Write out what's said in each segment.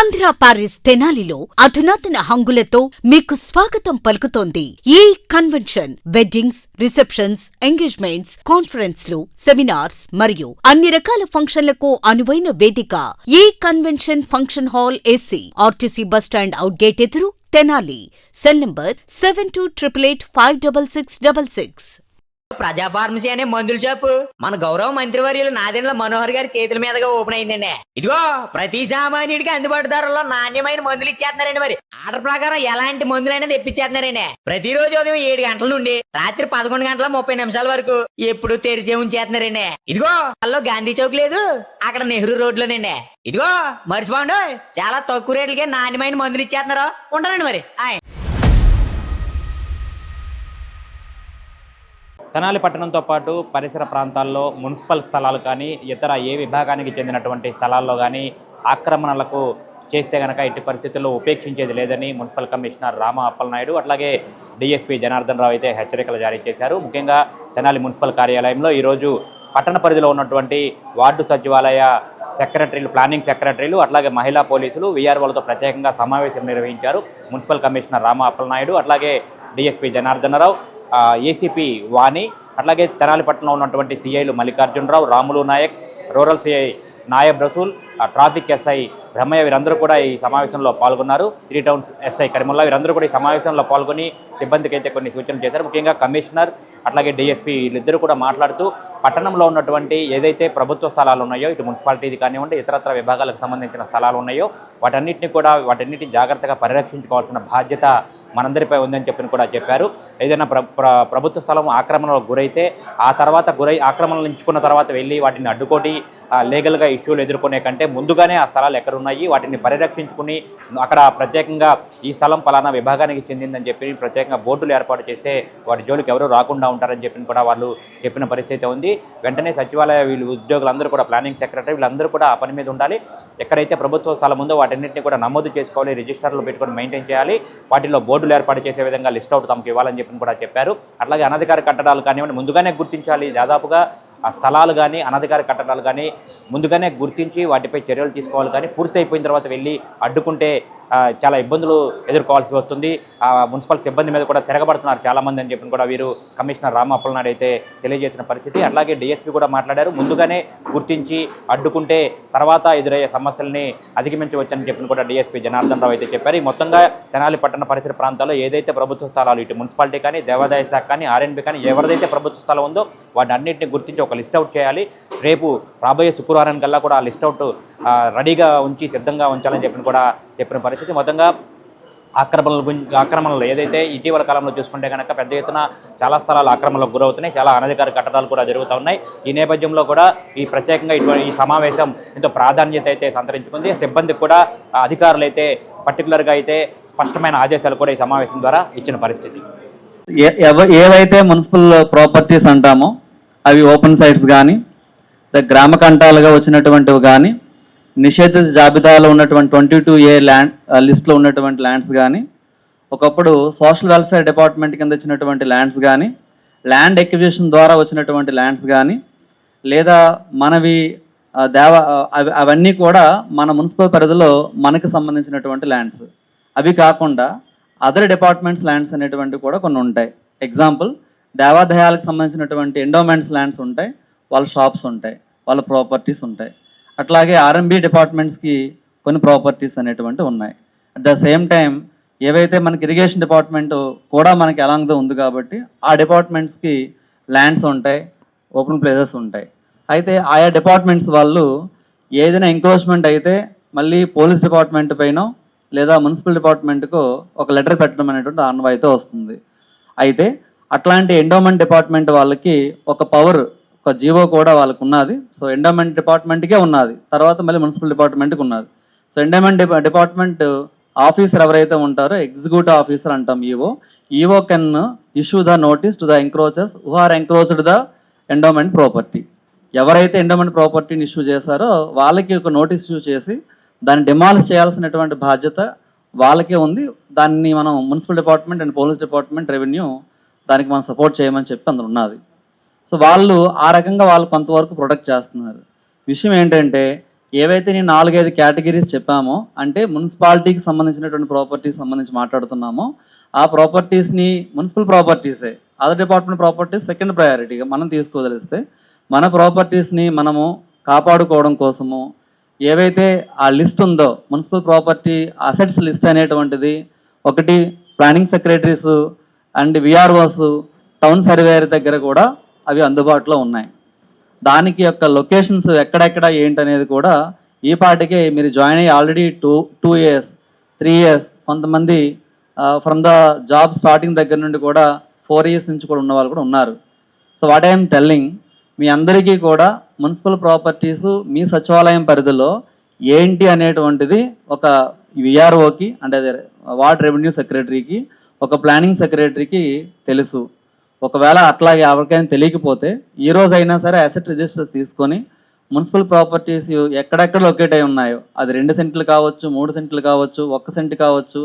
Andhra Paris తెనాలిలో అధునాతన హంగులతో మీకు స్వాగతం పలుకుతోంది ఈ కన్వెన్షన్. వెడ్డింగ్స్, రిసెప్షన్స్, ఎంగేజ్మెంట్స్, కాన్ఫరెన్స్లు, సెమినార్స్ మరియు అన్ని రకాల ఫంక్షన్లకు అనువైన వేదిక. ఈ convention function hall AC, RTC bus stand out gate ఎదురు, తెనాలి. Cell number 7288566666. ప్రజా ఫార్మసీ అనే మందుల షాపు మన గౌరవ మంత్రివర్యులు నాదెండ్ల మనోహర్ గారి చేతుల మీదుగా ఓపెన్ అయిందండి. ఇదిగో ప్రతి సామాన్యుడికి అందుబాటు ధరలో నాణ్యమైన మందులు ఇచ్చేస్తున్నారండి. మరి ఆర్డర్ ప్రకారం ఎలాంటి మందులైనా తెప్పించేస్తున్నారండి. ప్రతిరోజు ఉదయం 7 గంటల నుండి రాత్రి 11 గంటల 30 నిమిషాల వరకు ఎప్పుడు తెరిచే ఉంచేస్తున్నారండి. ఇదిగో అల్లో గాంధీ చౌక్ లేదు, అక్కడ నెహ్రూ రోడ్లోనండి. ఇదిగో మర్చిపోండి, చాలా తక్కువ రేట్లకే నాణ్యమైన మందులు ఇచ్చేస్తున్నారు. ఉంటారండి మరి. తెనాలి పట్టణంతో పాటు పరిసర ప్రాంతాల్లో మున్సిపల్ స్థలాలు కానీ ఇతర ఏ విభాగానికి చెందినటువంటి స్థలాల్లో కానీ ఆక్రమణలకు చేస్తే కనుక ఎట్టి పరిస్థితుల్లో ఉపేక్షించేది లేదని మున్సిపల్ కమిషనర్ రామ అప్పలనాయుడు అట్లాగే డిఎస్పీ జనార్దన్ రావు అయితే హెచ్చరికలు జారీ చేశారు. ముఖ్యంగా తెనాలి మున్సిపల్ కార్యాలయంలో ఈరోజు పట్టణ పరిధిలో ఉన్నటువంటి వార్డు సచివాలయ సెక్రటరీలు, ప్లానింగ్ సెక్రటరీలు అట్లాగే మహిళా పోలీసులు వీఆర్ఓలతో ప్రత్యేకంగా సమావేశం నిర్వహించారు. మున్సిపల్ కమిషనర్ రామ అప్పలనాయుడు అట్లాగే డిఎస్పీ జనార్దన్ రావు, ఏసీపీ వాణి అట్లాగే తెనాలి పట్టణంలో ఉన్నటువంటి సిఐలు Mallikarjunarao, Ramulu Nayak, rural CI Nayab Rasool, traffic SI Brahmaiah వీరందరూ కూడా ఈ సమావేశంలో పాల్గొన్నారు. 3 టౌన్స్ ఎస్ఐ కరిముల్లా వీరందరూ కూడా ఈ సమావేశంలో పాల్గొని సిబ్బందికి అయితే కొన్ని సూచనలు చేశారు. ముఖ్యంగా కమిషనర్ అట్లాగే డిఎస్పీ వీళ్ళిద్దరూ కూడా మాట్లాడుతూ పట్టణంలో ఉన్నటువంటి ఏదైతే ప్రభుత్వ స్థలాలు ఉన్నాయో, ఇటు మున్సిపాలిటీది కానివ్వండి ఇతరత్ర విభాగాలకు సంబంధించిన స్థలాలు ఉన్నాయో వాటన్నిటిని జాగ్రత్తగా పరిరక్షించుకోవాల్సిన బాధ్యత మనందరిపై ఉందని కూడా చెప్పారు. ఏదైనా ప్రభుత్వ స్థలం ఆక్రమణలకు గురైతే ఆ తర్వాత ఆక్రమణలు ఎంచుకున్న తర్వాత వెళ్ళి వాటిని అడ్డుకోటి లీగల్గా ఇష్యూలు ఎదుర్కొనే కంటే ముందుగానే ఆ స్థలాలు ఎక్కడ ఉన్నాయి వాటిని పరిరక్షించుకుని అక్కడ ప్రత్యేకంగా ఈ స్థలం పలానా విభాగానికి చెందిందని చెప్పి ప్రత్యేకంగా బోర్డులు ఏర్పాటు చేస్తే వాటి జోలికి ఎవరు రాకుండా ఉంటారని చెప్పి కూడా వాళ్ళు చెప్పిన పరిస్థితి ఉంది. వెంటనే సచివాలయ ఉద్యోగులందరూ కూడా, ప్లానింగ్ సెక్రటరీ వీళ్ళందరూ కూడా ఆ పని మీద ఉండాలి. ఎక్కడైతే ప్రభుత్వ స్థలం ఉందో వాటన్నింటినీ కూడా నమోదు చేసుకోవాలి, రిజిస్టర్లు పెట్టుకొని మెయింటైన్ చేయాలి, వాటిలో బోర్డులు ఏర్పాటు చేసే విధంగా లిస్ట్ అవుట్ తమకు ఇవ్వాలని చెప్పి కూడా చెప్పారు. అట్లాగే అనధికార కట్టడాలు కానివ్వండి ముందుగానే గుర్తించాలి. దాదాపుగా ఆ స్థలాలు కానీ అనధికార కట్టడాలు కానీ ముందుగానే గుర్తించి వాటిపై చర్యలు తీసుకోవాలి. కానీ పూర్తి అయిపోయిన తర్వాత వెళ్ళి అడ్డుకుంటే చాలా ఇబ్బందులు ఎదుర్కోవాల్సి వస్తుంది. మున్సిపల్ సిబ్బంది మీద కూడా తిరగబడుతున్నారు చాలామంది అని చెప్పి కూడా వీరు కమిషనర్ రామ అప్పలనాయుడు అయితే తెలియజేసిన పరిస్థితి. అట్లాగే డిఎస్పీ కూడా మాట్లాడారు. ముందుగానే గుర్తించి అడ్డుకుంటే తర్వాత ఎదురయ్యే సమస్యల్ని అధిగమించవచ్చని చెప్పి కూడా డిఎస్పీ జనార్దన్ రావు అయితే చెప్పారు. ఈ మొత్తంగా తెనాలి పట్టణ పరిసర ప్రాంతాల్లో ఏదైతే ప్రభుత్వ స్థలాలు ఇటు మున్సిపాలిటీ కానీ, దేవాదాయ శాఖ కానీ, ఆర్ఎన్బి కానీ ఎవరిదైతే ప్రభుత్వ స్థలం ఉందో వాటి అన్నింటినీ గుర్తించి ఒక లిస్ట్ అవుట్ చేయాలి. రేపు రాబోయే శుక్రవారం కల్లా కూడా ఆ లిస్ట్ అవుట్ రెడీగా ఉంచి సిద్ధంగా ఉంచాలని చెప్పిన పరిస్థితి. మొత్తంగా ఆక్రమణలు ఏదైతే ఇటీవల కాలంలో చూసుకుంటే కనుక పెద్ద ఎత్తున చాలా స్థలాలు ఆక్రమణలకు గురవుతున్నాయి, చాలా అనధికార కట్టడాలు కూడా జరుగుతూ ఉన్నాయి. ఈ నేపథ్యంలో కూడా ఈ ప్రత్యేకంగా ఈ సమావేశం ఎంతో ప్రాధాన్యత అయితే సంతరించుకుంది. సిబ్బందికి కూడా అధికారులు అయితే పర్టికులర్గా అయితే స్పష్టమైన ఆదేశాలు కూడా ఈ సమావేశం ద్వారా ఇచ్చిన పరిస్థితి. ఏవైతే మున్సిపల్ ప్రాపర్టీస్ అంటామో అవి ఓపెన్ సైట్స్ కానీ, గ్రామ కంటాలుగా వచ్చినటువంటివి కానీ, నిషేధిత జాబితాలో ఉన్నటువంటి 22A ల్యాండ్ లిస్ట్లో ఉన్నటువంటి ల్యాండ్స్ కానీ, ఒకప్పుడు సోషల్ వెల్ఫేర్ డిపార్ట్మెంట్ కింద వచ్చినటువంటి ల్యాండ్స్ కానీ, ల్యాండ్ ఎక్విజిషన్ ద్వారా వచ్చినటువంటి ల్యాండ్స్ కానీ, లేదా మనవి అవన్నీ కూడా మన మున్సిపల్ పరిధిలో మనకు సంబంధించినటువంటి ల్యాండ్స్. అవి కాకుండా అదర్ డిపార్ట్మెంట్స్ ల్యాండ్స్ అనేటువంటివి కూడా కొన్ని ఉంటాయి. ఎగ్జాంపుల్, దేవాదాయాలకు సంబంధించినటువంటి ఎండోమెంట్స్ ల్యాండ్స్ ఉంటాయి, వాళ్ళ షాప్స్ ఉంటాయి, వాళ్ళ ప్రాపర్టీస్ ఉంటాయి. అట్లాగే ఆర్ఎంబి డిపార్ట్మెంట్స్కి కొన్ని ప్రాపర్టీస్ అనేటువంటివి ఉన్నాయి. అట్ ద సేమ్ టైం ఏవైతే మనకి ఇరిగేషన్ డిపార్ట్మెంట్ కూడా మనకి అలాంగ్తో ఉంది కాబట్టి ఆ డిపార్ట్మెంట్స్కి ల్యాండ్స్ ఉంటాయి, ఓపెన్ ప్లేసెస్ ఉంటాయి. అయితే ఆయా డిపార్ట్మెంట్స్ వాళ్ళు ఏదైనా ఎంక్రోచ్మెంట్ అయితే మళ్ళీ పోలీస్ డిపార్ట్మెంట్ పైన లేదా మున్సిపల్ డిపార్ట్మెంట్కు ఒక లెటర్ పెట్టడం అనేటువంటి ఆనవాయితీ వస్తుంది. అయితే అట్లాంటి ఎండోమెంట్ డిపార్ట్మెంట్ వాళ్ళకి ఒక పవర్, ఒక జీవో కూడా వాళ్ళకు ఉన్నది. సో ఎండోమెంట్ డిపార్ట్మెంట్కే ఉన్నది, తర్వాత మళ్ళీ మున్సిపల్ డిపార్ట్మెంట్కి ఉన్నది. సో ఎండోమెంట్ డిపార్ట్మెంట్ ఆఫీసర్ ఎవరైతే ఉంటారో ఎగ్జిక్యూటివ్ ఆఫీసర్ అంటాం EO can issue the notice to the encroachers who are encroached the endowment property. ఎవరైతే ఎండోమెంట్ ప్రాపర్టీని ఇష్యూ చేశారో వాళ్ళకి ఒక నోటీస్ ఇష్యూ చేసి దాన్ని డిమాలిష్ చేయాల్సినటువంటి బాధ్యత వాళ్ళకే ఉంది. దాన్ని మనం municipal department and police department, revenue దానికి మనం సపోర్ట్ చేయమని చెప్పి అందులో ఉన్నది. సో వాళ్ళు ఆ రకంగా వాళ్ళు కొంతవరకు ప్రొటెక్ట్ చేస్తున్నారు. విషయం ఏంటంటే ఏవైతే నేను 4-5 కేటగిరీస్ చెప్పామో, అంటే మున్సిపాలిటీకి సంబంధించినటువంటి ప్రాపర్టీస్ సంబంధించి మాట్లాడుతున్నామో, ఆ ప్రాపర్టీస్ని మున్సిపల్ ప్రాపర్టీసే, అదర్ డిపార్ట్మెంట్ ప్రాపర్టీస్ సెకండ్ ప్రయారిటీగా మనం తీసుకోదలిస్తే, మన ప్రాపర్టీస్ని మనము కాపాడుకోవడం కోసము ఏవైతే ఆ లిస్ట్ ఉందో, మున్సిపల్ ప్రాపర్టీ అసెట్స్ లిస్ట్ అనేటువంటిది ఒకటి planning secretaries and VROs, town surveyor దగ్గర కూడా అవి అందుబాటులో ఉన్నాయి. దానికి యొక్క లొకేషన్స్ ఎక్కడెక్కడ ఏంటనేది కూడా ఈ పాటికే మీరు జాయిన్ అయ్యి ఆల్రెడీ 2 years 3 years, కొంతమంది ఫ్రమ్ ద జాబ్ స్టార్టింగ్ దగ్గర నుండి కూడా 4 years నుంచి కూడా ఉన్న వాళ్ళు కూడా ఉన్నారు. సో వాట్ ఐఎమ్ టెల్లింగ్, మీ అందరికీ కూడా మున్సిపల్ ప్రాపర్టీస్ మీ సచివాలయం పరిధిలో ఏంటి అనేటువంటిది ఒక విఆర్ఓకి, అంటే అదే వార్డ్ రెవెన్యూ సెక్రటరీకి, ఒక ప్లానింగ్ సెక్రటరీకి తెలుసు. ఒకవేళ అట్లాగే ఎవరికైనా తెలియకపోతే ఈ రోజైనా సరే అసెట్ రిజిస్టర్స్ తీసుకొని మున్సిపల్ ప్రాపర్టీస్ ఎక్కడెక్కడ లొకేట్ అయి ఉన్నాయో, అది 2 సెంట్లు కావచ్చు, 3 సెంట్లు కావచ్చు, 1 సెంట్ కావచ్చు,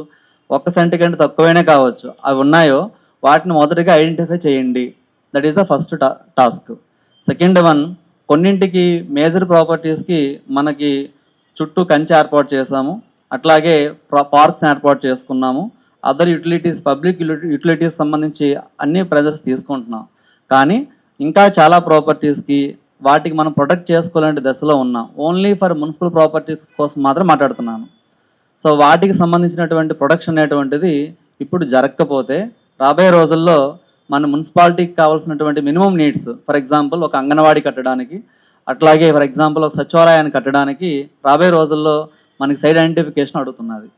1 సెంట్ కంటే తక్కువైనా కావచ్చు, అవి ఉన్నాయో వాటిని మొదటిగా ఐడెంటిఫై చేయండి. That is the first task. Second one, కొన్నింటికి మేజర్ ప్రాపర్టీస్కి మనకి చుట్టూ కంచె ఏర్పాటు చేసాము, అట్లాగే పార్క్స్ ఏర్పాటు చేసుకున్నాము, అదర్ యూటిలిటీస్, పబ్లిక్ యూటిలిటీస్ సంబంధించి అన్ని ప్రెజర్స్ తీసుకుంటున్నాం. కానీ ఇంకా చాలా ప్రాపర్టీస్కి వాటికి మనం ప్రొటెక్ట్ చేసుకోవాలంటే దశలో ఉన్నాం. ఓన్లీ ఫర్ మున్సిపల్ ప్రాపర్టీస్ కోసం మాత్రం మాట్లాడుతున్నాను. సో వాటికి సంబంధించినటువంటి ప్రొటెక్షన్ అనేటువంటిది ఇప్పుడు జరగకపోతే రాబోయే రోజుల్లో మన మున్సిపాలిటీకి కావాల్సినటువంటి మినిమం నీడ్స్, ఫర్ ఎగ్జాంపుల్ ఒక అంగన్వాడీ కట్టడానికి, అట్లాగే ఫర్ ఎగ్జాంపుల్ ఒక సచివాలయాన్ని కట్టడానికి రాబోయే రోజుల్లో మనకి సైడ్ ఐడెంటిఫికేషన్ అడుగుతున్నది.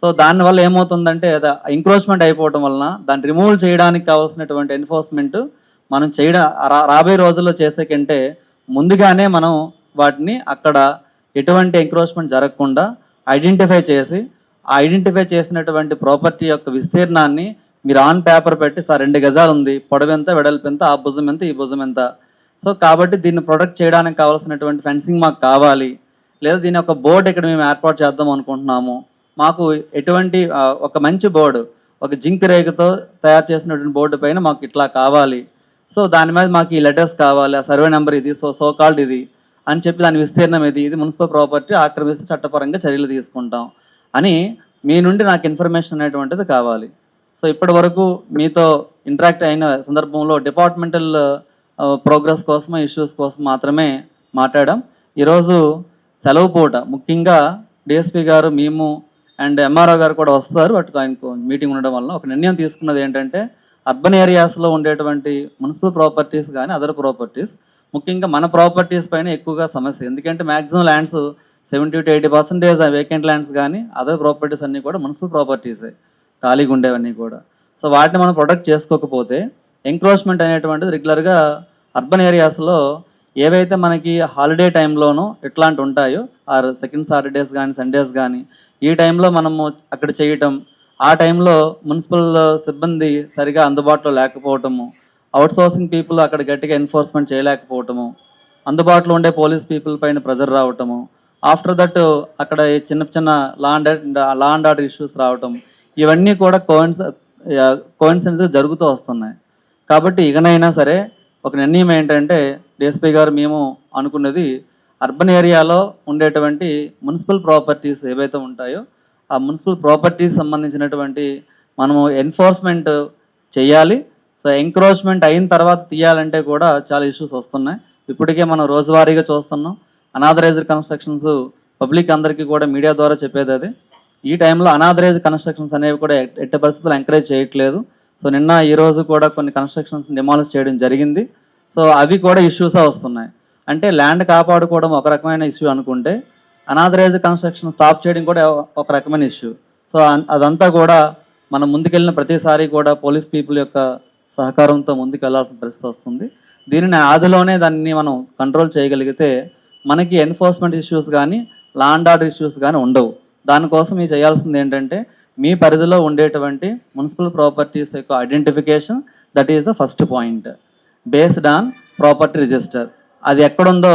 సో దానివల్ల ఏమవుతుందంటే ఎంక్రోచ్మెంట్ అయిపోవడం వలన దాన్ని రిమూవ్ చేయడానికి కావాల్సినటువంటి ఎన్ఫోర్స్మెంట్ మనం చేయడం రాబోయే రోజుల్లో చేసే కంటే ముందుగానే మనం వాటిని అక్కడ ఎటువంటి ఎంక్రోచ్మెంట్ జరగకుండా ఐడెంటిఫై చేసి, ఆ ఐడెంటిఫై చేసినటువంటి ప్రాపర్టీ యొక్క విస్తీర్ణాన్ని మీరు ఆన్ పేపర్ పెట్టి, సార్ 2 గజాలు ఉంది, పొడవు ఎంత, వెడల్పు ఎంత, ఆ భుజం ఎంత, ఈ భుజం ఎంత, సో కాబట్టి దీన్ని ప్రొటెక్ట్ చేయడానికి కావాల్సినటువంటి ఫెన్సింగ్ మాకు కావాలి, లేదా దీని ఒక బోర్డు ఇక్కడ మేము ఏర్పాటు చేద్దాం అనుకుంటున్నాము, మాకు ఎటువంటి ఒక మంచి బోర్డు, ఒక జింక్ రేగుతో తయారు చేసినటువంటి బోర్డు పైన మాకు ఇట్లా కావాలి, సో దాని మీద మాకు ఈ లెటర్స్ కావాలి, ఆ సర్వే నెంబర్ ఇది, సో కాల్డ్ ఇది అని చెప్పి దాని విస్తీర్ణం ఇది మున్సిపల్ ప్రాపర్టీ, ఆక్రమిస్తే చట్టపరంగా చర్యలు తీసుకుంటాం అని మీ నుండి నాకు ఇన్ఫర్మేషన్ అనేటువంటిది కావాలి. సో ఇప్పటి వరకు మీతో ఇంటరాక్ట్ అయిన సందర్భంలో డిపార్ట్మెంటల్ ప్రోగ్రెస్ కోసం, ఇష్యూస్ కోసం మాత్రమే మాట్లాడాం. ఈరోజు సెలవు పూట ముఖ్యంగా డిఎస్పీ గారు, మేము అండ్ ఎంఆర్ఓ గారు కూడా వస్తారు, అటు ఆయనకు మీటింగ్ ఉండడం వల్ల ఒక నిర్ణయం తీసుకున్నది ఏంటంటే, అర్బన్ ఏరియాస్లో ఉండేటువంటి మున్సిపల్ ప్రాపర్టీస్ కానీ అదర్ ప్రాపర్టీస్, ముఖ్యంగా మన ప్రాపర్టీస్ పైన ఎక్కువగా సమస్య. ఎందుకంటే maximum lands 70 to 80% vacant lands కానీ అదర్ ప్రాపర్టీస్ అన్నీ కూడా మున్సిపల్ ప్రాపర్టీసే, ఖాళీగా ఉండేవన్నీ కూడా. సో వాటిని మనం ప్రొటెక్ట్ చేసుకోకపోతే ఎంక్రోచ్మెంట్ అనేటువంటిది రెగ్యులర్గా అర్బన్ ఏరియాస్లో ఏవైతే మనకి హాలిడే టైంలోనూ ఎట్లాంటి ఉంటాయో, ఆర్ సెకండ్ సాటర్డేస్ కానీ సండేస్ కానీ ఈ టైంలో మనము అక్కడ చేయటం, ఆ టైంలో మున్సిపల్ సిబ్బంది సరిగా అందుబాటులో లేకపోవటము, అవుట్సోర్సింగ్ పీపుల్ అక్కడ గట్టిగా ఎన్ఫోర్స్మెంట్ చేయలేకపోవటము, అందుబాటులో ఉండే పోలీస్ పీపుల్ పైన ప్రెజర్ రావటము, ఆఫ్టర్ దట్ అక్కడ చిన్న చిన్న లా అండ్ ఆర్డర్ ఇష్యూస్ రావటం, ఇవన్నీ కూడా కోయిన్సిడెన్స్ జరుగుతూ వస్తున్నాయి. కాబట్టి ఇకనైనా సరే ఒక నిర్ణయం ఏంటంటే, డిఎస్పీ గారు మేము అనుకున్నది, అర్బన్ ఏరియాలో ఉండేటువంటి మున్సిపల్ ప్రాపర్టీస్ ఏవైతే ఉంటాయో ఆ మున్సిపల్ ప్రాపర్టీస్ సంబంధించినటువంటి మనము ఎన్ఫోర్స్మెంట్ చేయాలి. సో ఎంక్రోచ్మెంట్ అయిన తర్వాత తీయాలంటే కూడా చాలా ఇష్యూస్ వస్తున్నాయి. ఇప్పటికే మనం రోజువారీగా చూస్తున్నాం, అనాథరైజ్డ్ కన్స్ట్రక్షన్స్ పబ్లిక్ అందరికీ కూడా మీడియా ద్వారా చెప్పేది అది. ఈ టైంలో అనాథరైజ్డ్ కన్స్ట్రక్షన్స్ అనేవి కూడా ఎట్టి పరిస్థితులు ఎంకరేజ్ చేయట్లేదు. సో నిన్న ఈరోజు కూడా కొన్ని కన్స్ట్రక్షన్స్ డిమాలిష్ చేయడం జరిగింది. సో అవి కూడా ఇష్యూసే వస్తున్నాయి. అంటే ల్యాండ్ కాపాడుకోవడం ఒక రకమైన ఇష్యూ అనుకుంటే, అనాథరైజ్డ్ కన్స్ట్రక్షన్ స్టాప్ చేయడం కూడా ఒక రకమైన ఇష్యూ. సో అదంతా కూడా మనం ముందుకెళ్ళిన ప్రతిసారి కూడా పోలీస్ పీపుల్ యొక్క సహకారంతో ముందుకు వెళ్లాల్సిన పరిస్థితి వస్తుంది. దీనిని ఆదిలోనే దాన్ని మనం కంట్రోల్ చేయగలిగితే మనకి ఎన్ఫోర్స్మెంట్ ఇష్యూస్ కానీ లా అండ్ ఆర్డర్ ఇష్యూస్ కానీ ఉండవు. దానికోసం మీరు చేయాల్సింది ఏంటంటే, మీ పరిధిలో ఉండేటువంటి మున్సిపల్ ప్రాపర్టీస్ యొక్క identification, that is the first point, based on property register. అది ఎక్కడుందో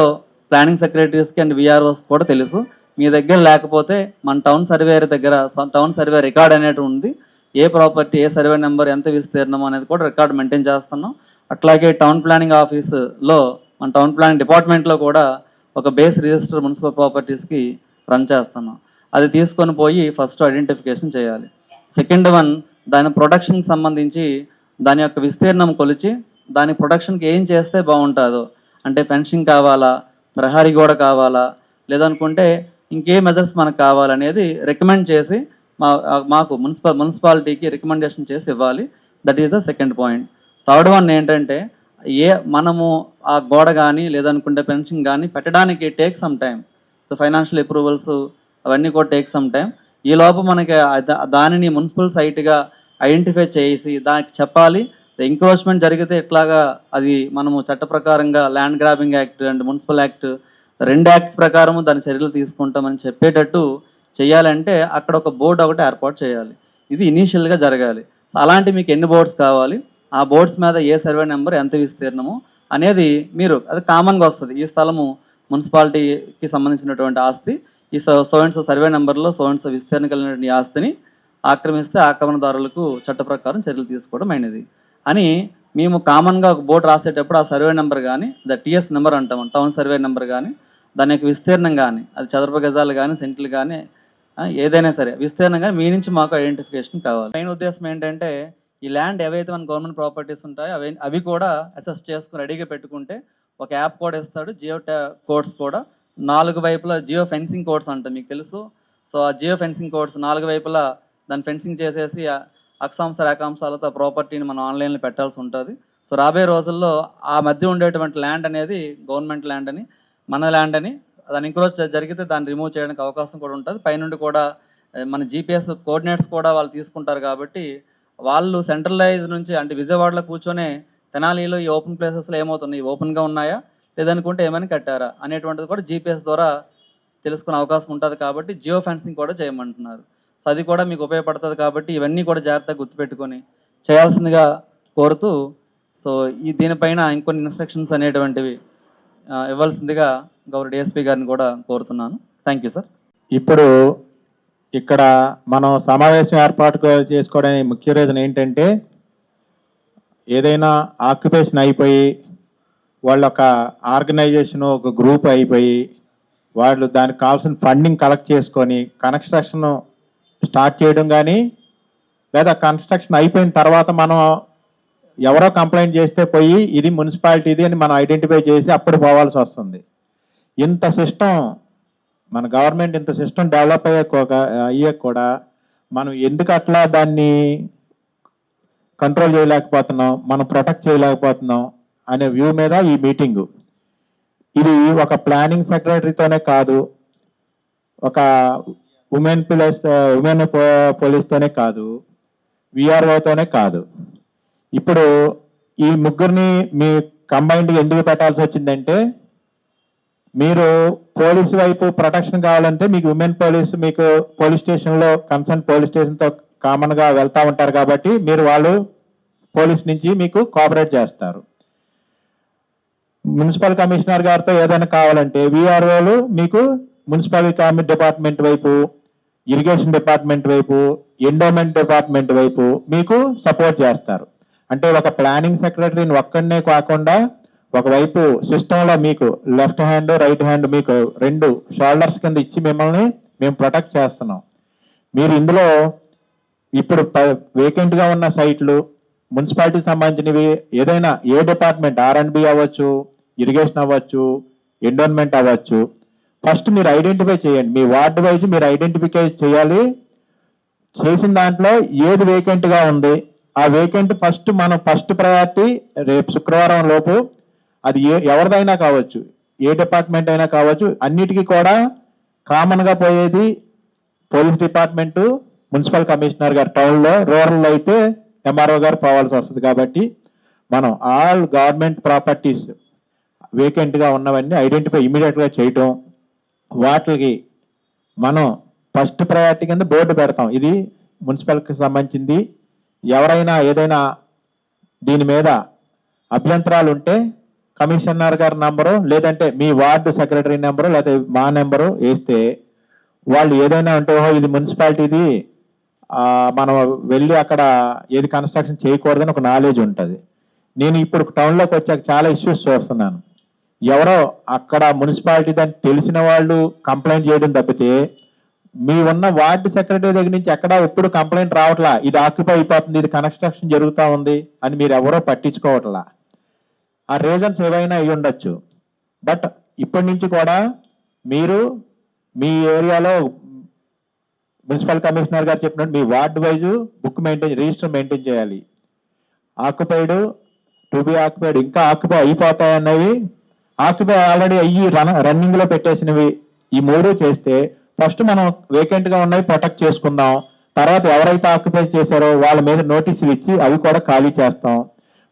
ప్లానింగ్ సెక్రటరీస్కి అండ్ విఆర్ఓస్ కూడా తెలుసు. మీ దగ్గర లేకపోతే మన టౌన్ సర్వేయర్ దగ్గర టౌన్ సర్వే రికార్డ్ అనేది ఉంది. ఏ ప్రాపర్టీ, ఏ సర్వే నెంబర్, ఎంత విస్తీర్ణం అనేది కూడా రికార్డ్ మెయింటైన్ చేస్తున్నాం. అట్లాగే టౌన్ ప్లానింగ్ ఆఫీసులో, మన టౌన్ ప్లానింగ్ డిపార్ట్మెంట్లో కూడా ఒక బేస్ రిజిస్టర్ మున్సిపల్ ప్రాపర్టీస్కి రన్ చేస్తున్నాం. అది తీసుకొని పోయి ఫస్ట్ ఐడెంటిఫికేషన్ చేయాలి. సెకండ్ వన్, దాని ప్రొడక్షన్కి సంబంధించి దాని యొక్క విస్తీర్ణం కొలిచి దాని ప్రొడక్షన్కి ఏం చేస్తే బాగుంటుందో, అంటే ఫెన్సింగ్ కావాలా, ప్రహరీ గోడ కావాలా, లేదనుకుంటే ఇంకే మెజర్స్ మనకు కావాలనేది రికమెండ్ చేసి మాకు మున్సిపాలిటీకి రికమెండేషన్ చేసి ఇవ్వాలి. That is the second point. Third one ఏంటంటే, మనము ఆ గోడ కానీ లేదనుకుంటే ఫెన్సింగ్ కానీ పెట్టడానికి take some time. So financial approvals అవన్నీ కూడా టేక్ సమ్ టైం. ఈ లోపు మనకి దానిని మున్సిపల్ సైట్గా ఐడెంటిఫై చేసి దానికి చెప్పాలి. ఎంక్రోచ్మెంట్ జరిగితే ఇట్లాగా అది మనము చట్ట ప్రకారంగా land grabbing act and municipal act 2 acts ప్రకారము దాని చర్యలు తీసుకుంటామని చెప్పేటట్టు చేయాలంటే అక్కడ ఒక బోర్డు ఒకటి ఏర్పాటు చేయాలి. ఇది ఇనీషియల్గా జరగాలి. అలాంటి మీకు ఎన్ని బోర్డ్స్ కావాలి, ఆ బోర్డ్స్ మీద ఏ సర్వే నెంబర్, ఎంత విస్తీర్ణము అనేది అది కామన్గా వస్తుంది. ఈ స్థలము మున్సిపాలిటీకి సంబంధించినటువంటి ఆస్తి, ఈ సో అండ్ సో సర్వే నెంబర్లో సో అండ్ సో విస్తీర్ణ కలిగినటువంటి ఆస్తిని ఆక్రమిస్తే ఆక్రమణదారులకు చట్ట ప్రకారం చర్యలు తీసుకోవడం అయినది అని మేము కామన్గా ఒక బోర్డు రాసేటప్పుడు ఆ సర్వే నెంబర్ కానీ, టీఎస్ నెంబర్ అంటాం, టౌన్ సర్వే నెంబర్ కానీ, దాని యొక్క విస్తీర్ణం కానీ, అది చదరపు గజాలు కానీ సెంట్లు కానీ ఏదైనా సరే విస్తీర్ణం కానీ మీ నుంచి మాకు ఐడెంటిఫికేషన్ కావాలి. మెయిన్ ఉద్దేశం ఏంటంటే, ఈ ల్యాండ్ ఏవైతే మన గవర్నమెంట్ ప్రాపర్టీస్ ఉంటాయో అవి కూడా అసెస్ చేసుకుని రెడీగా పెట్టుకుంటే ఒక యాప్ కూడా ఇస్తాడు. జియో కోడ్స్ కూడా 4 వైపులా జియో ఫెన్సింగ్ కోడ్స్ అంటాం, మీకు తెలుసు. సో ఆ జియో ఫెన్సింగ్ కోడ్స్ 4 వైపులా దాన్ని ఫెన్సింగ్ చేసేసి అక్షాంశ రేఖాంశాలతో ప్రాపర్టీని మనం ఆన్లైన్లో పెట్టాల్సి ఉంటుంది. సో రాబోయే రోజుల్లో ఆ మధ్య ఉండేటువంటి ల్యాండ్ అనేది గవర్నమెంట్ ల్యాండ్ అని, మన ల్యాండ్ అని, దాని ఎంక్రోచ్ జరిగితే దాన్ని రిమూవ్ చేయడానికి అవకాశం కూడా ఉంటుంది. పైనుండి కూడా మన జీపీఎస్ కోఆర్డినేట్స్ కూడా వాళ్ళు తీసుకుంటారు కాబట్టి వాళ్ళు సెంట్రలైజ్ నుంచి, అంటే విజయవాడలో కూర్చొనే తెనాలిలో ఈ ఓపెన్ ప్లేసెస్లో ఏమవుతున్నాయి, ఓపెన్గా ఉన్నాయా లేదనుకుంటే ఏమైనా కట్టారా అనేటువంటిది కూడా జీపీఎస్ ద్వారా తెలుసుకునే అవకాశం ఉంటుంది. కాబట్టి జియో ఫెన్సింగ్ కూడా చేయమంటున్నారు. సో అది కూడా మీకు ఉపయోగపడుతుంది. కాబట్టి ఇవన్నీ కూడా జాగ్రత్తగా గుర్తుపెట్టుకొని చేయాల్సిందిగా కోరుతూ, సో దీనిపైన ఇంకొన్ని ఇన్స్ట్రక్షన్స్ అనేటువంటివి ఇవ్వాల్సిందిగా గౌరవ డిఎస్పీ గారిని కూడా కోరుతున్నాను. Thank you sir. ఇప్పుడు ఇక్కడ మనం సమావేశం ఏర్పాటు చేసుకోవడానికి ముఖ్య రీజన్ ఏంటంటే, ఏదైనా ఆక్యుపేషన్ అయిపోయి వాళ్ళు ఒక ఆర్గనైజేషన్, ఒక గ్రూప్ అయిపోయి వాళ్ళు దానికి కావాల్సిన ఫండింగ్ కలెక్ట్ చేసుకొని కన్స్ట్రక్షన్ స్టార్ట్ చేయడం కానీ, లేదా కన్స్ట్రక్షన్ అయిపోయిన తర్వాత మనం ఎవరో కంప్లైంట్ చేస్తే పోయి ఇది మున్సిపాలిటీది అని మనం ఐడెంటిఫై చేసి అప్పుడు పోవాల్సి వస్తుంది. ఇంత సిస్టమ్ మన గవర్నమెంట్ ఇంత సిస్టమ్ డెవలప్ అయ్యాక కూడా మనం ఎందుకు అట్లా దాన్ని కంట్రోల్ చేయలేకపోతున్నాం, మనం ప్రొటెక్ట్ చేయలేకపోతున్నాం అనే వ్యూ మీద ఈ మీటింగు. ఇది ఒక ప్లానింగ్ సెక్రటరీతోనే కాదు, ఒక ఉమెన్ పోలీస్తోనే కాదు, విఆర్ఓతోనే కాదు. ఇప్పుడు ఈ ముగ్గురిని మీ కంబైన్డ్గా ఎందుకు పెట్టాల్సి వచ్చిందంటే, మీరు పోలీసు వైపు ప్రొటెక్షన్ కావాలంటే మీకు ఉమెన్ పోలీసు, మీకు పోలీస్ స్టేషన్లో కన్సర్న్ పోలీస్ స్టేషన్తో కామన్గా వెళ్తూ ఉంటారు కాబట్టి మీరు వాళ్ళు పోలీస్ నుంచి మీకు కోఆపరేట్ చేస్తారు. మున్సిపల్ కమిషనర్ గారితో ఏదైనా కావాలంటే విఆర్ఓలు మీకు మున్సిపల్ డిపార్ట్మెంట్ వైపు, ఇరిగేషన్ డిపార్ట్మెంట్ వైపు, ఎండోమెంట్ డిపార్ట్మెంట్ వైపు మీకు సపోర్ట్ చేస్తారు. అంటే ఒక ప్లానింగ్ సెక్రటరీని ఒక్కడనే కాకుండా ఒకవైపు సిస్టంలో మీకు లెఫ్ట్ హ్యాండ్, రైట్ హ్యాండ్ మీకు 2 షోల్డర్స్ కింద ఇచ్చి మిమ్మల్ని మేము ప్రొటెక్ట్ చేస్తున్నాం. మీరు ఇందులో ఇప్పుడు వేకెంట్గా ఉన్న సైట్లు మున్సిపాలిటీకి సంబంధించినవి ఏదైనా ఏ డిపార్ట్మెంట్, R&B అవ్వచ్చు, ఇరిగేషన్ అవ్వచ్చు, ఎండోన్మెంట్ అవ్వచ్చు, ఫస్ట్ మీరు ఐడెంటిఫై చేయండి. మీ వార్డు వైజ్ మీరు ఐడెంటిఫై చేయాలి. చేసిన దాంట్లో ఏది వేకెంట్గా ఉంది ఆ వేకెంట్ మనం ఫస్ట్ ప్రయారిటీ రేపు శుక్రవారం లోపు, అది ఎవరిదైనా కావచ్చు, ఏ డిపార్ట్మెంట్ అయినా కావచ్చు, అన్నిటికీ కూడా కామన్గా పోయేది పోలీస్ డిపార్ట్మెంటు, మున్సిపల్ కమిషనర్ గారు టౌన్లో, రూరల్లో అయితే ఎంఆర్ఓ గారు పోవాల్సి వస్తుంది. కాబట్టి మనం ఆల్ గవర్నమెంట్ ప్రాపర్టీస్ వేకెంట్గా ఉన్నవన్నీ ఐడెంటిఫై ఇమీడియట్గా చేయటం, వాటికి మనం ఫస్ట్ ప్రయారిటీ కింద బోర్డు పెడతాం, ఇది మున్సిపల్కి సంబంధించింది. ఎవరైనా ఏదైనా దీని మీద అభ్యంతరాలు ఉంటే కమిషనర్ గారి నంబరు, లేదంటే మీ వార్డు సెక్రటరీ నెంబరు, లేకపోతే మా నెంబరు వేస్తే వాళ్ళు ఏదైనా అంటే ఇది మున్సిపాలిటీది, మనం వెళ్ళి అక్కడ ఏది కన్స్ట్రక్షన్ చేయకూడదని ఒక నాలెడ్జ్ ఉంటుంది. నేను ఇప్పుడు టౌన్లోకి వచ్చాక చాలా ఇష్యూస్ చూస్తున్నాను. ఎవరో అక్కడ మున్సిపాలిటీ దాన్ని తెలిసిన వాళ్ళు కంప్లైంట్ చేయడం తప్పితే మీ ఉన్న వార్డు సెక్రటరీ దగ్గర నుంచి ఎక్కడ ఎప్పుడు కంప్లైంట్ రావట్లా, ఇది ఆక్యుపై అయిపోతుంది, ఇది కన్స్ట్రక్షన్ జరుగుతూ ఉంది అని మీరు ఎవరో పట్టించుకోవట్లా. ఆ రీజన్స్ ఏవైనా అయి ఉండొచ్చు. బట్ ఇప్పటి నుంచి కూడా మీరు మీ ఏరియాలో మున్సిపల్ కమిషనర్ గారు చెప్పినట్టు మీ ward wise book register maintain చేయాలి. ఆక్యుపైడ్, టు బి ఆక్యుపైడ్, ఇంకా ఆక్యుపై అయిపోతాయన్నవి, ఆక్యుపై ఆల్రెడీ అయ్యి రన్నింగ్ లో పెట్టేసినవి, ఈ మూడు చేస్తే ఫస్ట్ మనం వేకెంట్ గా ఉన్నవి ప్రొటెక్ట్ చేసుకుందాం. తర్వాత ఎవరైతే ఆక్యుపై చేశారో వాళ్ళ మీద నోటీసులు ఇచ్చి అవి కూడా ఖాళీ చేస్తాం.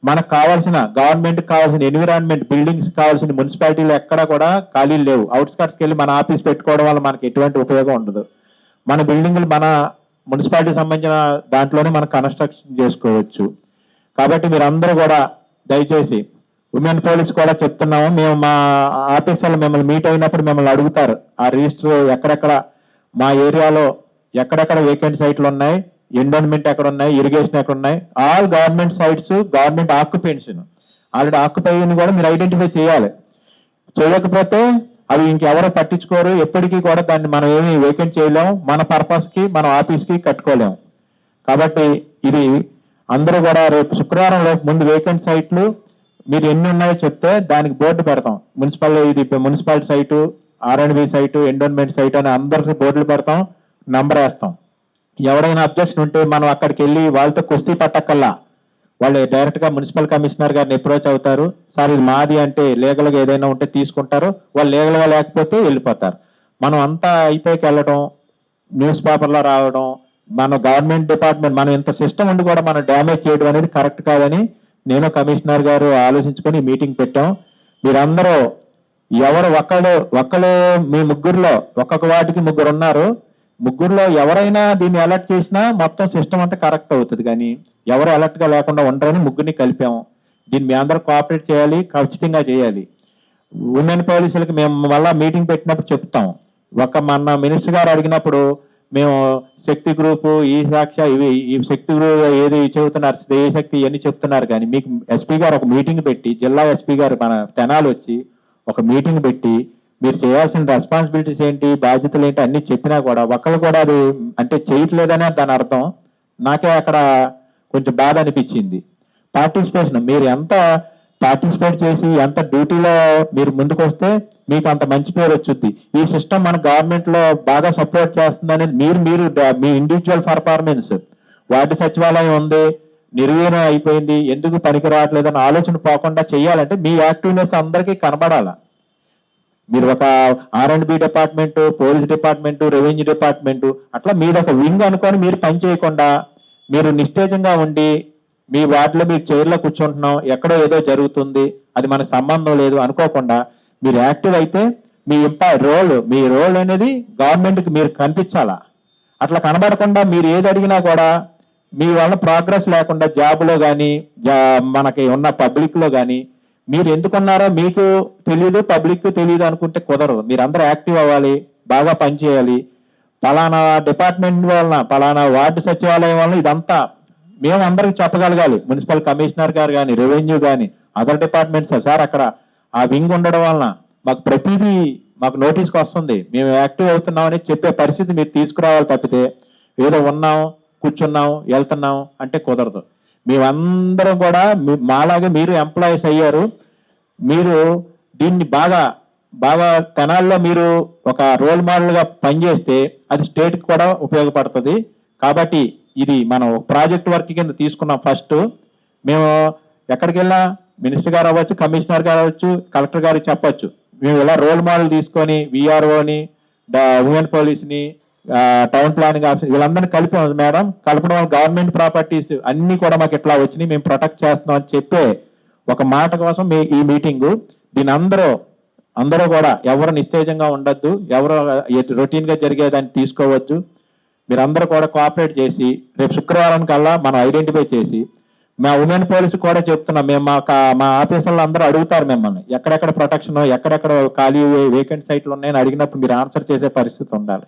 మనకు కావాల్సిన గవర్నమెంట్ కావాల్సిన ఎన్విరాన్మెంట్ బిల్డింగ్స్ కావాల్సిన మున్సిపాలిటీలో ఎక్కడ కూడా ఖాళీలు లేవు. అవుట్స్కట్స్కి వెళ్ళి మన ఆఫీస్ పెట్టుకోవడం వల్ల మనకి ఎటువంటి ఉపయోగం ఉండదు. మన బిల్డింగ్లు మన మున్సిపాలిటీ సంబంధించిన దాంట్లోనే మనం కన్స్ట్రక్షన్ చేసుకోవచ్చు. కాబట్టి మీరు అందరూ కూడా దయచేసి ఉమెన్ పోలీస్ కూడా చెప్తున్నాము, మేము మా ఆఫీసర్లు మిమ్మల్ని మీట్ అయినప్పుడు మిమ్మల్ని అడుగుతారు ఆ రిజిస్టర్ ఎక్కడెక్కడ మా ఏరియాలో ఎక్కడెక్కడ వేకెంట్ సైట్లు ఉన్నాయి, ఎండోన్మెంట్ ఎక్కడ ఉన్నాయి, ఇరిగేషన్ ఎక్కడ ఉన్నాయి, all government sites, government ఆక్యుపెన్షన్ already ఆక్యుపైని కూడా మీరు ఐడెంటిఫై చేయాలి. చేయకపోతే అవి ఇంకెవరో పట్టించుకోరు, ఎప్పటికీ కూడా దాన్ని మనం ఏమి వేకెంట్ చేయలేము, మన పర్పస్కి మన ఆఫీస్కి కట్టుకోలేము. కాబట్టి ఇది అందరూ కూడా రేపు శుక్రవారం లోపు ముందు వేకెంట్ సైట్లు మీరు ఎన్ని ఉన్నాయో చెప్తే దానికి బోర్డు పెడతాం. ఇది municipality site, R&B site, endowment site అని అందరికి బోర్డులు పెడతాం, నంబర్ వేస్తాం. ఎవరైనా అబ్జెక్షన్ ఉంటే మనం అక్కడికి వెళ్ళి వాళ్ళతో కుస్తీ పట్టక్కల్లా వాళ్ళు డైరెక్ట్గా మున్సిపల్ కమిషనర్ గారిని అప్రోచ్ అవుతారు. సార్ ఇది మాది అంటే లీగల్గా ఏదైనా ఉంటే తీసుకుంటారు, వాళ్ళు లీగల్గా లేకపోతే వెళ్ళిపోతారు. మనం అంతా అయిపోయికి వెళ్ళడం, న్యూస్ పేపర్లో రావడం, మన గవర్నమెంట్ డిపార్ట్మెంట్ మనం ఇంత సిస్టమ్ ఉండి కూడా మనం డ్యామేజ్ చేయడం అనేది కరెక్ట్ కాదని నేను కమిషనర్ గారు ఆలోచించుకొని మీటింగ్ పెట్టాం. మీరందరూ ఎవరు ఒక్కళ్ళు మీ ముగ్గురులో ఒక్కొక్క వాటికి ముగ్గురు ఉన్నారు, ముగ్గురులో ఎవరైనా దీన్ని అలర్ట్ చేసినా మొత్తం సిస్టమ్ అంతా కరెక్ట్ అవుతుంది. కానీ ఎవరు అలర్ట్ గా లేకుండా ఉండరని ముగ్గురిని కలిపాము. దీన్ని మీ అందరూ కోఆపరేట్ చేయాలి, ఖచ్చితంగా చేయాలి. ఉమెన్ పోలీసులకి మేము మళ్ళా మీటింగ్ పెట్టినప్పుడు చెప్తాం. మన మినిస్టర్ గారు అడిగినప్పుడు మేము శక్తి గ్రూపు, ఈ సాక్ష్య, ఇవి ఈ శక్తి గ్రూప్ ఏది చెబుతున్నారు, స్త్రీ శక్తి ఇవన్నీ చెప్తున్నారు. కానీ మీకు ఎస్పీ గారు ఒక మీటింగ్ పెట్టి, జిల్లా ఎస్పీ గారు మన తెనాలి వచ్చి ఒక మీటింగ్ పెట్టి మీరు చేయాల్సిన రెస్పాన్సిబిలిటీస్ ఏంటి, బాధ్యతలు ఏంటి అన్ని చెప్పినా కూడా ఒకళ్ళు కూడా అది అంటే చేయట్లేదనే దాని అర్థం. నాకే అక్కడ కొంచెం బాధ అనిపించింది. పార్టిసిపేషన్ మీరు ఎంత పార్టిసిపేట్ చేసి ఎంత డ్యూటీలో మీరు ముందుకు వస్తే మీకు అంత మంచి పేరు వచ్చుద్ది. ఈ సిస్టమ్ మన గవర్నమెంట్ లో బాగా సపోర్ట్ చేస్తుంది అనేది మీ ఇండివిజువల్ పర్ఫార్మెన్స్. వార్డు సచివాలయం ఉంది, నిర్వీర్యం అయిపోయింది, ఎందుకు పనికి రావట్లేదని ఆలోచన పోకుండా చెయ్యాలంటే మీ యాక్టివ్నెస్ అందరికీ కనబడాల. మీరు ఒక R&B department, police department, revenue department అట్లా మీరు ఒక వింగ్ అనుకొని మీరు పని చేయకుండా మీరు నిస్తేజంగా ఉండి మీ వార్డులో మీకు చైర్లో కూర్చుంటున్నాం, ఎక్కడో ఏదో జరుగుతుంది, అది మనకు సంబంధం లేదు అనుకోకుండా మీరు యాక్టివ్ అయితే మీ రోల్ అనేది గవర్నమెంట్కి మీరు కనిపించాలా. అట్లా కనబడకుండా మీరు ఏది అడిగినా కూడా మీ వల్ల ప్రోగ్రెస్ లేకుండా జాబ్లో కానీ మనకి ఉన్న పబ్లిక్లో కానీ మీరు ఎందుకున్నారో మీకు తెలియదు, పబ్లిక్ తెలియదు అనుకుంటే కుదరదు. మీరు అందరూ యాక్టివ్ అవ్వాలి, బాగా పనిచేయాలి. పలానా డిపార్ట్మెంట్ వలన, పలానా వార్డు సచివాలయం వలన ఇదంతా మేము అందరికి చెప్పగలగాలి. మున్సిపల్ కమిషనర్ గారు కానీ, రెవెన్యూ కానీ, అదర్ డిపార్ట్మెంట్స్ సార్ అక్కడ ఆ వింగ్ ఉండడం వలన మాకు ప్రతిదీ మాకు నోటీస్కి వస్తుంది, మేము యాక్టివ్ అవుతున్నాం అని చెప్పే పరిస్థితి మీరు తీసుకురావాలి. తప్పితే ఏదో ఉన్నాం, కూర్చున్నాం, వెళ్తున్నాం అంటే కుదరదు. మేమందరం కూడా మాలాగే మీరు ఎంప్లాయీస్ అయ్యారు. మీరు దీన్ని బాగా తెనాల్లో మీరు ఒక రోల్ మోడల్గా పనిచేస్తే అది స్టేట్కి కూడా ఉపయోగపడుతుంది. కాబట్టి ఇది మనం ప్రాజెక్ట్ వర్క్ కింద తీసుకున్నాం. ఫస్ట్ మేము ఎక్కడికి వెళ్ళినా మినిస్టర్ గారు అవ్వచ్చు, కమిషనర్ గారు అవ్వచ్చు, కలెక్టర్ గారికి చెప్పచ్చు, మేము ఇలా రోల్ మోడల్ తీసుకొని VROని, ఉమెన్ పోలీస్ని, టౌన్ ప్లానింగ్ ఆఫీస్ వీళ్ళందరినీ కలిపాం మేడం. కలపడం వల్ల గవర్నమెంట్ ప్రాపర్టీస్ అన్ని కూడా మాకు ఇట్లా వచ్చినాయి, మేము ప్రొటెక్ట్ చేస్తున్నాం అని చెప్పే ఒక మాట కోసం ఈ మీటింగు. దీని అందరూ కూడా ఎవరు నిస్తేజంగా ఉండొద్దు, ఎవరు రొటీన్గా జరిగేదాన్ని తీసుకోవచ్చు. మీరందరూ కూడా కోఆపరేట్ చేసి రేపు శుక్రవారం కల్లా మనం ఐడెంటిఫై చేసి మా ఉమెన్ పోలీసు కూడా చెప్తున్నాం. మేము మా ఆఫీసర్లు అందరూ అడుగుతారు మిమ్మల్ని ఎక్కడెక్కడ ప్రొటెక్షన్, ఎక్కడెక్కడ ఖాళీ వేకెంట్ సైట్లు ఉన్నాయని అడిగినప్పుడు మీరు ఆన్సర్ చేసే పరిస్థితి ఉండాలి.